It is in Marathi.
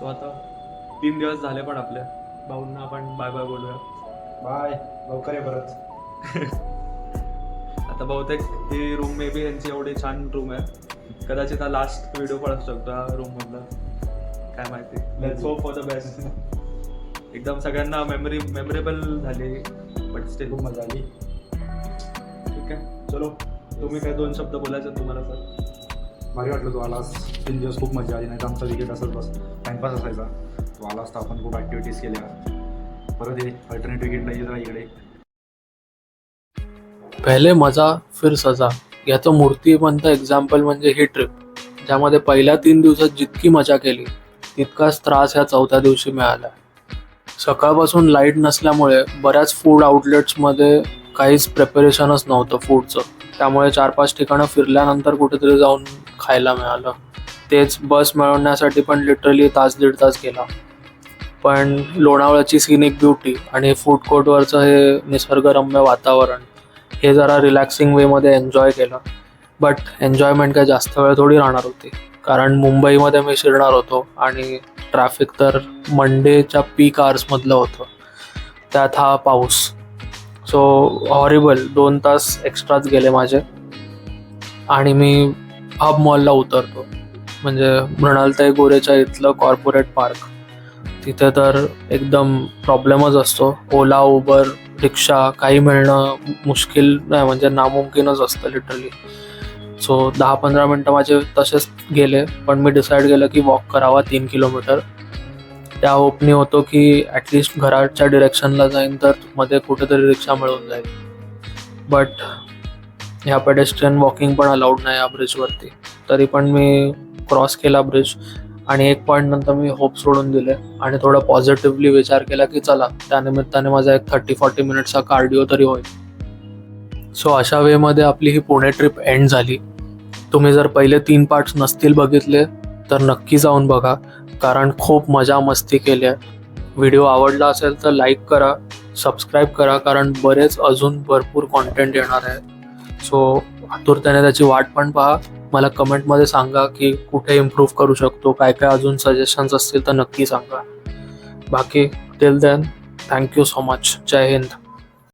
सो आता 3 दिवस झाले पण आपल्या भाऊंना आपण बाय बाय बोलूया. बाय, लवकर आहे परत. आता बहुतेक ही रूम मे बी यांची एवढी छान रूम आहे, कदाचित हा लास्ट व्हिडिओ पण असू शकतो हा रूम मधला, काय माहिती. Let's hope for the best. एकदम सगळ्यांना मेमोरेबल झाली, बट स्टील खूप मजा आली. ठीक आहे. चलो, तुम्ही काय 2 शब्द बोलायचं तुम्हाला सर? भारी वाटलं तू आलास. 3 दिवस खूप मजा आली. नाही तर आमचा विकेट असत बस टाइमपास असायचा. तू आलास तर आपण खूप ॲक्टिव्हिटीज केल्या. परत ये अल्टरनेट विकेटला येत राहा इकडे. पहले मजा फिर सजा याचं मूर्तिमंत एक्झाम्पल म्हणजे ही ट्रिप, ज्यामध्ये पहिल्या 3 दिवसात जितकी मजा केली तितकाच त्रास ह्या 4थ्या दिवशी मिळाला. सकाळपासून लाईट नसल्यामुळे बऱ्याच फूड आउटलेट्समध्ये काहीच प्रिपरेशनच नव्हतं फूडचं, त्यामुळे 4-5 ठिकाणं फिरल्यानंतर कुठेतरी जाऊन खायला मिळालं. तेच बस मिळवण्यासाठी पण लिटरली 1-1.5 तास गेला. पण लोणावळ्याची सिनिक ब्युटी आणि फूड कोर्टवरचं हे निसर्गरम्य वातावरण हे जरा रिलॅक्सिंग वेमध्ये एन्जॉय केलं. बट एन्जॉयमेंट काय जास्त वेळ थोडी राहणार होती, कारण मुंबईमध्ये मी शिरणार होतो आणि ट्रॅफिक तर मंडेच्या पीक आवर्समधलं होतं, त्यात हा पाऊस. सो हॉरिबल 2 तास एक्स्ट्राच गेले माझे. आणि मी हब मॉलला उतरतो, म्हणजे मृणालताई गोरेच्या इथलं कॉर्पोरेट पार्क. तिथे तर एकदम प्रॉब्लेमच असतो. ओला, उबर, रिक्षा काही मिळणं मुश्किल नाही, म्हणजे नामुमकिनच असतं लिटरली. सो 10-15 मिनटं माझे तसेच गेले, पण मी डिसाईड केलं की वॉक करावा 3 किलोमीटर. त्या होपनी होतो की ॲटलिस्ट घराच्या डिरेक्शनला जाईन तर मध्ये कुठेतरी रिक्षा मिळून जाईल. बट ह्या पेडेस्ट्रियन वॉकिंग पण अलाउड नाही या ब्रिजवरती. तरी पण मी क्रॉस केला ब्रिज आणि एक पॉईंट नंतर मी होप सोडून दिले आणि थोडं पॉझिटिव्हली विचार केला की चला, त्यानिमित्ताने माझा एक 30-40 मिनिटचा कार्डिओ तरी होईल. सो अशा वेमध्ये आपली ही पुणे ट्रिप एंड झाली. तुम्ही जर पहिले 3 पार्ट्स नसतील बघितले तर नक्की जाऊन बघा, कारण खूप मजा मस्ती केली आहे. व्हिडिओ आवडला असेल तर लाईक करा, सबस्क्राईब करा, कारण बरेच अजून भरपूर कॉन्टेंट येणार आहे. सो आतुरतेने त्याची वाट पण पहा. मला कमेंटमध्ये सांगा की कुठे इम्प्रूव्ह करू शकतो, काय काय अजून सजेशन्स असतील तर नक्की सांगा. बाकी till then, thank you so much. जय हिंद.